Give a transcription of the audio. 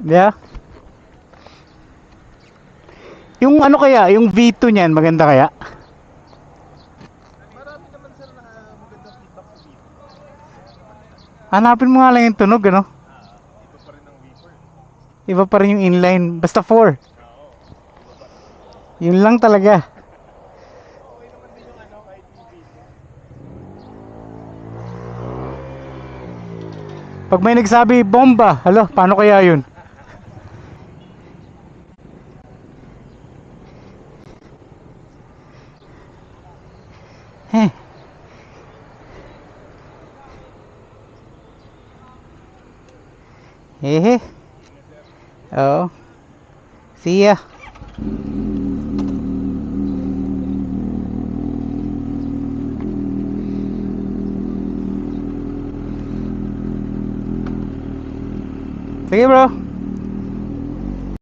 Yeah. Yung ano kaya, yung V2 niyan, maganda kaya? Marami naman sir na magandang feedback sa video. Okay naman siya. Hanapin mo nga lang yung tunog, ano? Iba pa rin ang V4. Iba pa rin yung inline. Basta 4. Oo, iba pa rin. Yun lang talaga. Okay naman din yung ano, kahit yung V2. Pag may nagsabi, bomba, hala, paano kaya yun? Heh. Hehe. Ingat sir. Oo. See ya. Sige bro.